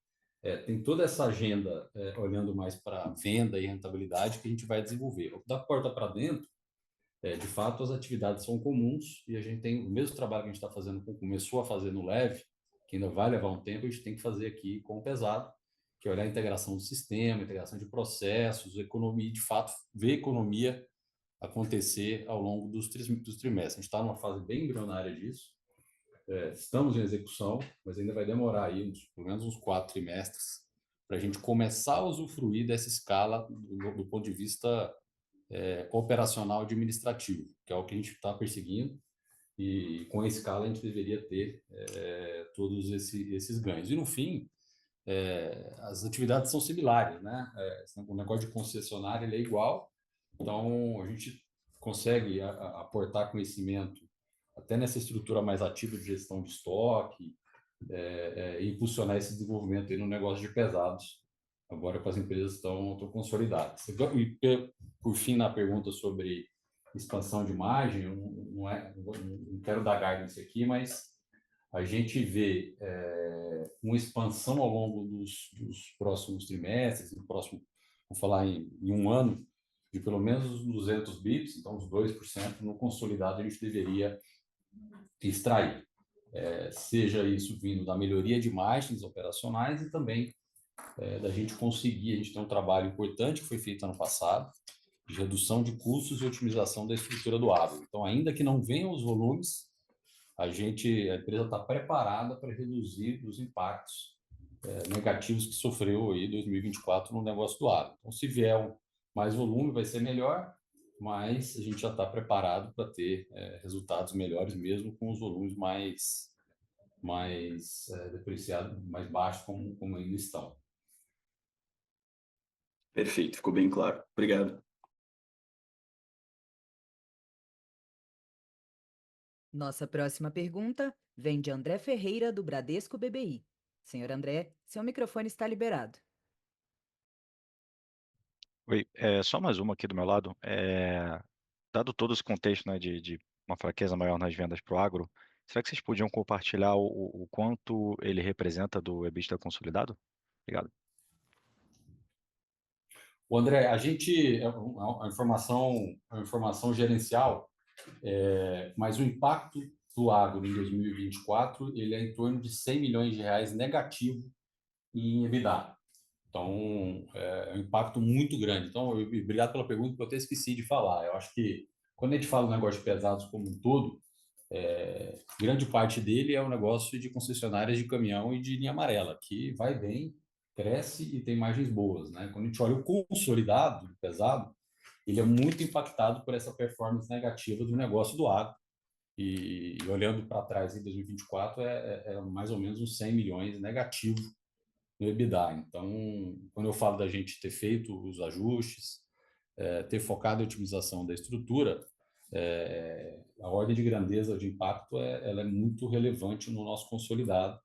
tem toda essa agenda olhando mais para venda e rentabilidade que a gente vai desenvolver. Da porta para dentro, de fato, as atividades são comuns e a gente tem o mesmo trabalho que a gente está fazendo, começou a fazer no leve, que ainda vai levar um tempo, a gente tem que fazer aqui com o pesado, que é olhar a integração do sistema, integração de processos, economia, e de fato, ver economia acontecer ao longo dos trimestres. A gente está numa fase bem embrionária disso, estamos em execução, mas ainda vai demorar aí pelo menos uns 4 trimestres para a gente começar a usufruir dessa escala do ponto de vista operacional administrativo, que é o que a gente está perseguindo, e com a escala a gente deveria ter todos esses ganhos. E no fim, as atividades são similares, né? O negócio de concessionária ele é igual, então a gente consegue aportar conhecimento até nessa estrutura mais ativa de gestão de estoque, e impulsionar esse desenvolvimento aí no negócio de pesados, agora que as empresas estão consolidadas. E, por fim, na pergunta sobre expansão de margem, eu não quero dar guidance aqui, mas a gente vê uma expansão ao longo dos próximos trimestres, vou falar em um ano, de pelo menos os 200 bips, então os 2% no consolidado a gente deveria extrair. Seja isso vindo da melhoria de margens operacionais e também da gente conseguir, a gente tem um trabalho importante que foi feito ano passado, de redução de custos e otimização da estrutura do agro. Então, ainda que não venham os volumes, a empresa está preparada para reduzir os impactos negativos que sofreu aí 2024 no negócio do agro. Então, se vier mais volume, vai ser melhor, mas a gente já está preparado para ter resultados melhores mesmo com os volumes mais depreciados, mais baixos como ainda estão. Perfeito, ficou bem claro. Obrigado. Nossa próxima pergunta vem de André Ferreira, do Bradesco BBI. Senhor André, seu microfone está liberado. Oi, só mais uma aqui do meu lado. Dado todo esse contexto, né, de uma fraqueza maior nas vendas para o agro, será que vocês podiam compartilhar o quanto ele representa do EBITDA consolidado? Obrigado. O André, a informação gerencial, Mas o impacto do agro em 2024 ele é em torno de 100 milhões de reais negativo em EBITDA. Então, é um impacto muito grande. Então, obrigado pela pergunta, que eu até esqueci de falar. Eu acho que quando a gente fala do negócio de pesados como um todo, grande parte dele é o negócio de concessionárias de caminhão e de linha amarela, que vai bem, cresce e tem margens boas, né? Quando a gente olha o consolidado do pesado, ele é muito impactado por essa performance negativa do negócio do agro. E olhando para trás em 2024, é mais ou menos uns 100 milhões negativo no EBITDA. Então, quando eu falo da gente ter feito os ajustes, ter focado em otimização da estrutura, a ordem de grandeza de impacto ela é muito relevante no nosso consolidado,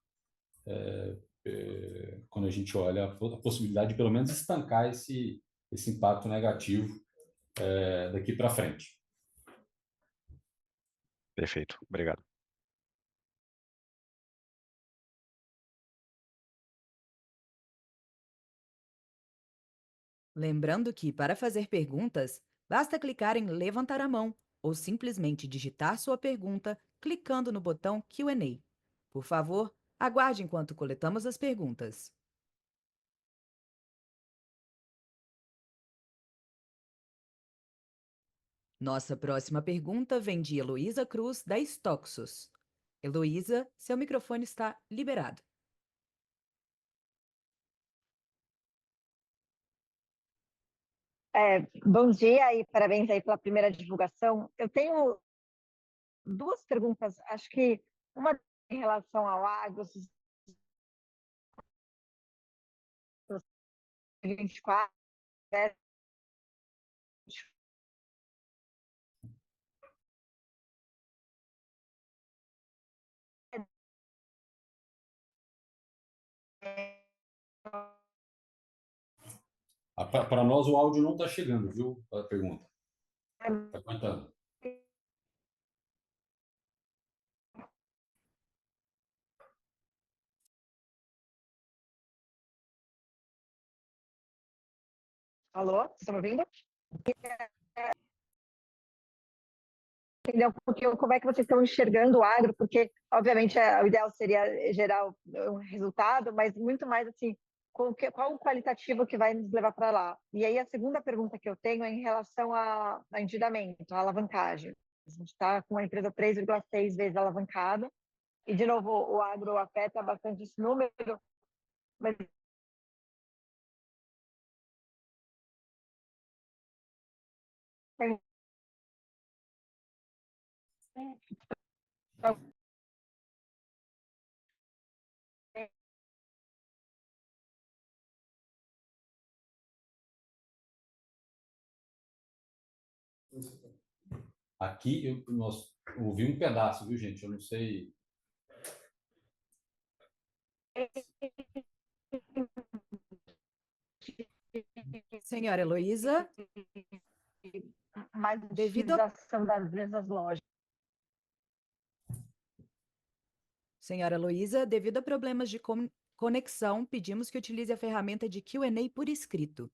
quando a gente olha a possibilidade de pelo menos estancar esse impacto negativo daqui para frente. Perfeito, obrigado. Lembrando que, para fazer perguntas, basta clicar em levantar a mão ou simplesmente digitar sua pergunta clicando no botão Q&A. Por favor, aguarde enquanto coletamos as perguntas. Nossa próxima pergunta vem de Heloísa Cruz, da Stoxos. Heloísa, seu microfone está liberado. Bom dia e parabéns aí pela primeira divulgação. Eu tenho duas perguntas, acho que uma em relação ao agro, 24, né? Para nós, o áudio não está chegando, viu? A pergunta. Está contando. Alô, vocês estão me ouvindo? Entender um pouquinho como é que vocês estão enxergando o agro, porque, obviamente, o ideal seria gerar um resultado, mas muito mais assim, qual o qualitativo que vai nos levar para lá? E aí, a segunda pergunta que eu tenho é em relação a endividamento, a alavancagem. A gente está com uma empresa 3,6 vezes alavancada, e, de novo, o agro afeta bastante esse número, mas tem Aqui, nós ouvi um pedaço, viu, gente? Eu não sei. Senhora Heloísa, mais devido a... utilização das mesmas lojas. Senhora Heloísa, devido a problemas de conexão, pedimos que utilize a ferramenta de Q&A por escrito.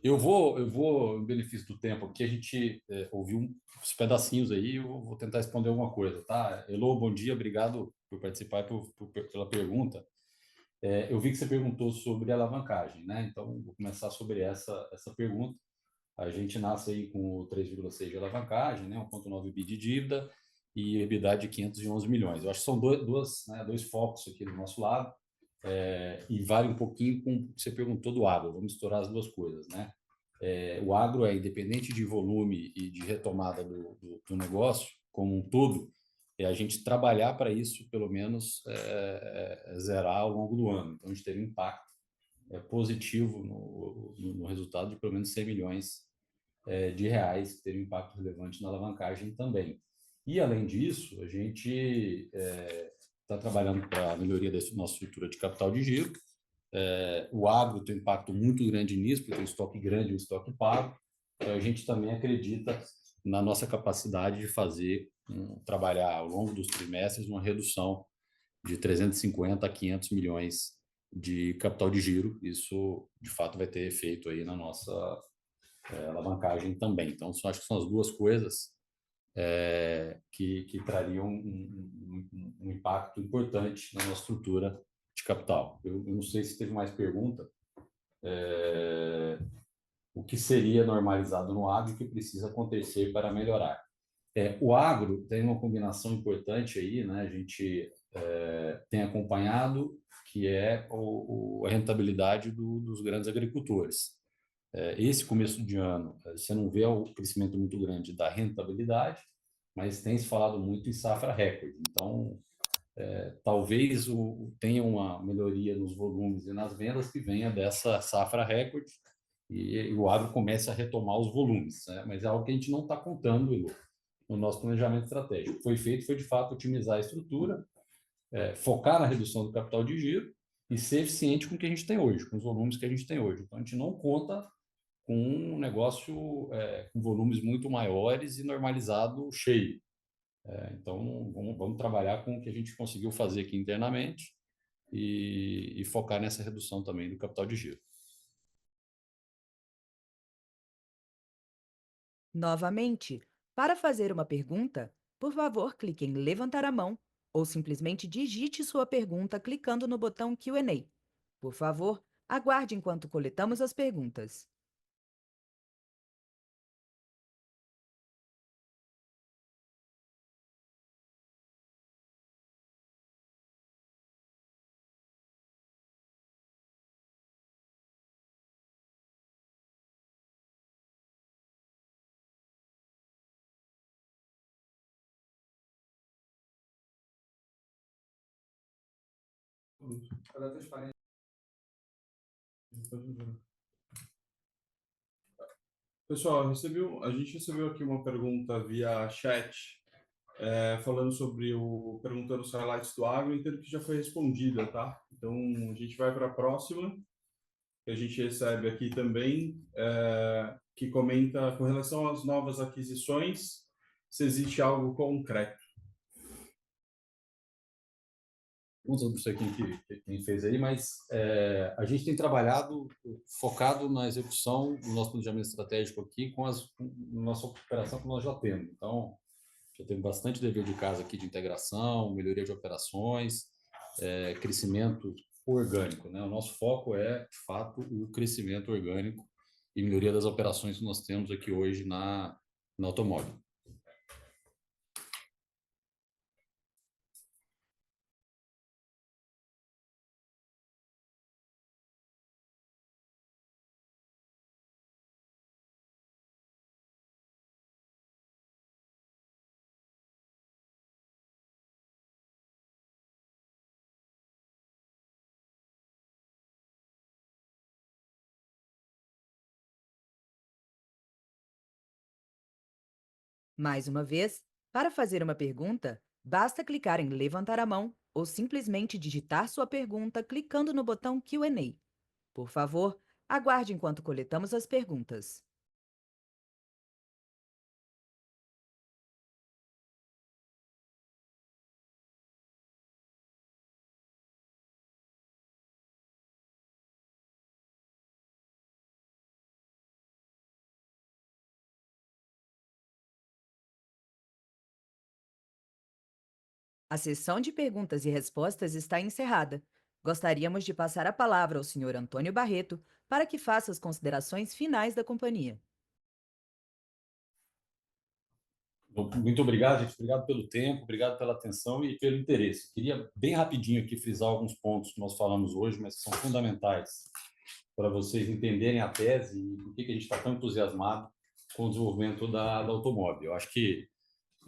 Eu vou, em benefício do tempo, aqui a gente ouviu uns pedacinhos aí, eu vou tentar responder alguma coisa, tá? Elô, bom dia, obrigado por participar e pela pergunta. Eu vi que você perguntou sobre alavancagem, né? Então, vou começar sobre essa pergunta. A gente nasce aí com o 3,6 de alavancagem, né? 1,9 bi de dívida e EBITDA de 511 milhões. Eu acho que são dois focos aqui do nosso lado. E vale um pouquinho com o que você perguntou do agro. Vamos misturar as duas coisas, né? O agro é independente de volume e de retomada do negócio como um todo, a gente trabalhar para isso, pelo menos, zerar ao longo do ano. Então, a gente teve um impacto positivo no resultado de pelo menos 100 milhões de reais, que teve um impacto relevante na alavancagem também. E, além disso, a gente está trabalhando para a melhoria da nossa estrutura de capital de giro. O agro tem um impacto muito grande nisso, porque tem um estoque grande e um estoque pago. A gente também acredita na nossa capacidade de trabalhar ao longo dos trimestres uma redução de 350 a 500 milhões de capital de giro. Isso, de fato, vai ter efeito aí na nossa alavancagem também. Então, acho que são as duas coisas que trariam um impacto importante na nossa estrutura de capital. Eu não sei se teve mais pergunta. O que seria normalizado no agro e o que precisa acontecer para melhorar? O agro tem uma combinação importante aí, né? A gente tem acompanhado que é a rentabilidade dos grandes agricultores. Esse começo de ano, você não vê o crescimento muito grande da rentabilidade, mas tem se falado muito em safra recorde. Então, talvez tenha uma melhoria nos volumes e nas vendas que venha dessa safra recorde e o agro comece a retomar os volumes, né? Mas é algo que a gente não está contando, Ilô, no nosso planejamento estratégico. O que foi feito foi, de fato, otimizar a estrutura, focar na redução do capital de giro e ser eficiente com o que a gente tem hoje, com os volumes que a gente tem hoje. Então, a gente não conta com um negócio com volumes muito maiores e normalizado cheio. Então, vamos trabalhar com o que a gente conseguiu fazer aqui internamente e focar nessa redução também do capital de giro. Novamente, para fazer uma pergunta, por favor, clique em levantar a mão ou simplesmente digite sua pergunta clicando no botão Q&A. Por favor, aguarde enquanto coletamos as perguntas. Pessoal, a gente recebeu aqui uma pergunta via chat, perguntando os highlights do agro, entendo que já foi respondida, tá? Então, a gente vai para a próxima, que a gente recebe aqui também, que comenta com relação às novas aquisições, se existe algo concreto. Não sei quem fez aí, mas a gente tem trabalhado focado na execução do nosso planejamento estratégico aqui com nossa operação que nós já temos. Então, já temos bastante dever de casa aqui de integração, melhoria de operações, crescimento orgânico, né? O nosso foco é, de fato, o crescimento orgânico e melhoria das operações que nós temos aqui hoje na automóvel. Mais uma vez, para fazer uma pergunta, basta clicar em levantar a mão ou simplesmente digitar sua pergunta clicando no botão Q&A. Por favor, aguarde enquanto coletamos as perguntas. A sessão de perguntas e respostas está encerrada. Gostaríamos de passar a palavra ao Sr. Antônio Barreto para que faça as considerações finais da companhia. Muito obrigado, gente. Obrigado pelo tempo, obrigado pela atenção e pelo interesse. Queria bem rapidinho aqui frisar alguns pontos que nós falamos hoje, mas que são fundamentais para vocês entenderem a tese e por que a gente está tão entusiasmado com o desenvolvimento da automóvel. Eu acho que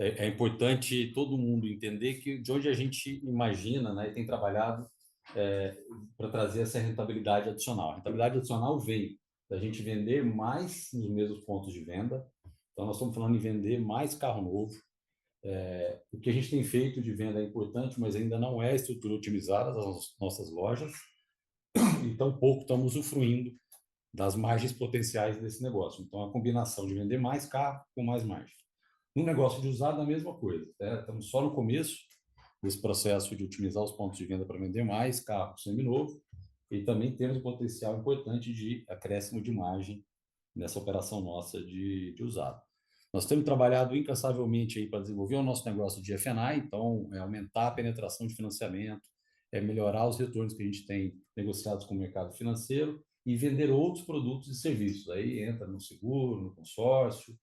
é importante todo mundo entender que de onde a gente imagina, né, e tem trabalhado para trazer essa rentabilidade adicional. A rentabilidade adicional vem da gente vender mais nos mesmos pontos de venda. Então, nós estamos falando em vender mais carro novo. O que a gente tem feito de venda é importante, mas ainda não é a estrutura otimizada das nossas lojas. E tampouco estamos usufruindo das margens potenciais desse negócio. Então, a combinação de vender mais carro com mais margem. No negócio de usado, a mesma coisa. Estamos só no começo desse processo de otimizar os pontos de venda para vender mais carro seminovo e também temos um potencial importante de acréscimo de margem nessa operação nossa de usado. Nós temos trabalhado incansavelmente aí para desenvolver o nosso negócio de F&I, então, aumentar a penetração de financiamento, melhorar os retornos que a gente tem negociados com o mercado financeiro e vender outros produtos e serviços. Aí entra no seguro, no consórcio,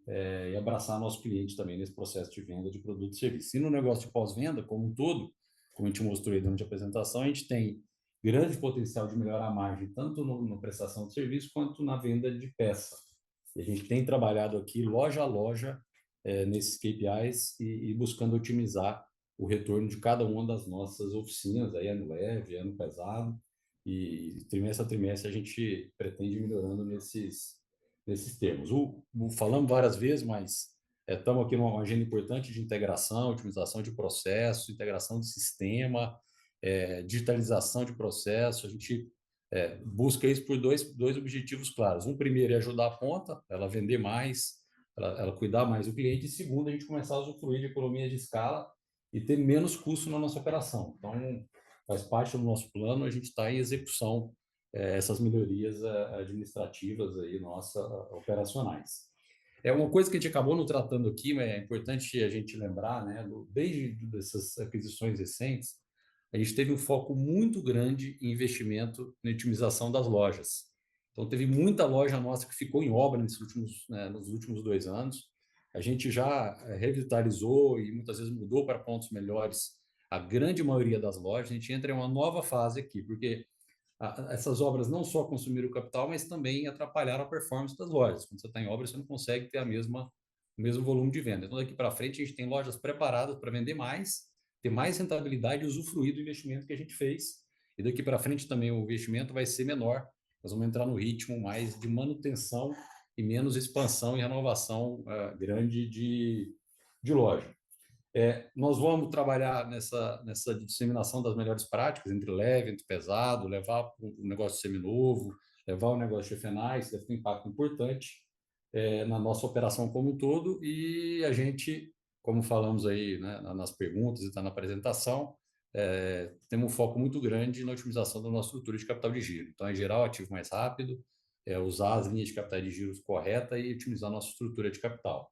e abraçar nosso cliente também nesse processo de venda de produtos e serviços. E no negócio de pós-venda, como um todo, como a gente mostrou aí durante a apresentação, a gente tem grande potencial de melhorar a margem, tanto na prestação de serviço quanto na venda de peça. E a gente tem trabalhado aqui loja a loja nesses KPIs e buscando otimizar o retorno de cada uma das nossas oficinas, aí ano leve, ano pesado, e trimestre a trimestre a gente pretende ir melhorando nesses termos. Falamos várias vezes, mas estamos aqui numa agenda importante de integração, otimização de processo, integração de sistema, digitalização de processo. A gente busca isso por dois objetivos claros. Um primeiro é ajudar a ponta, ela vender mais, ela cuidar mais do cliente, e segundo, a gente começar a usufruir de economia de escala e ter menos custo na nossa operação. Então, faz parte do nosso plano, a gente está em execução essas melhorias administrativas aí, nossa, operacionais. É uma coisa que a gente acabou não tratando aqui, mas é importante a gente lembrar, né, desde essas aquisições recentes, a gente teve um foco muito grande em investimento na otimização das lojas. Então, teve muita loja nossa que ficou em obra nos últimos 2 anos. A gente já revitalizou e muitas vezes mudou para pontos melhores a grande maioria das lojas. A gente entra em uma nova fase aqui, porque essas obras não só consumiram o capital, mas também atrapalharam a performance das lojas. Quando você está em obra, você não consegue ter o mesmo volume de venda. Então, daqui para frente, a gente tem lojas preparadas para vender mais, ter mais rentabilidade e usufruir do investimento que a gente fez. E daqui para frente também o investimento vai ser menor. Nós vamos entrar no ritmo mais de manutenção e menos expansão e renovação grande de loja. Nós vamos trabalhar nessa disseminação das melhores práticas, entre leve, entre pesado, levar o negócio seminovo, levar o negócio de F&I, isso deve ter um impacto importante na nossa operação como um todo, e a gente, como falamos aí, né, nas perguntas e na apresentação, temos um foco muito grande na otimização da nossa estrutura de capital de giro. Então, em geral, ativo mais rápido, usar as linhas de capital de giro corretas e otimizar a nossa estrutura de capital.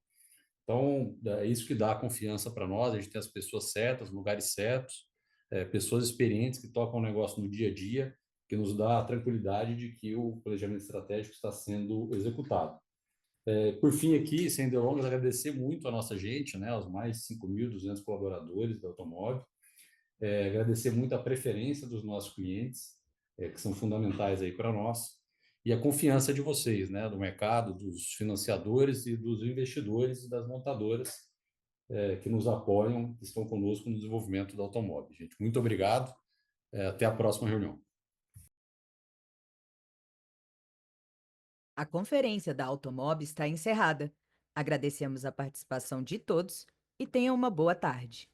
Então, é isso que dá confiança para nós, a gente tem as pessoas certas, lugares certos, pessoas experientes que tocam o negócio no dia a dia, que nos dá a tranquilidade de que o planejamento estratégico está sendo executado. Por fim aqui, sem delongas, agradecer muito a nossa gente, né, aos mais de 5.200 colaboradores da Automob, agradecer muito a preferência dos nossos clientes, que são fundamentais aí para nós, e a confiança de vocês, né, do mercado, dos financiadores e dos investidores e das montadoras que nos apoiam, que estão conosco no desenvolvimento da Automob. Gente, muito obrigado. Até a próxima reunião. A conferência da Automob está encerrada. Agradecemos a participação de todos e tenham uma boa tarde.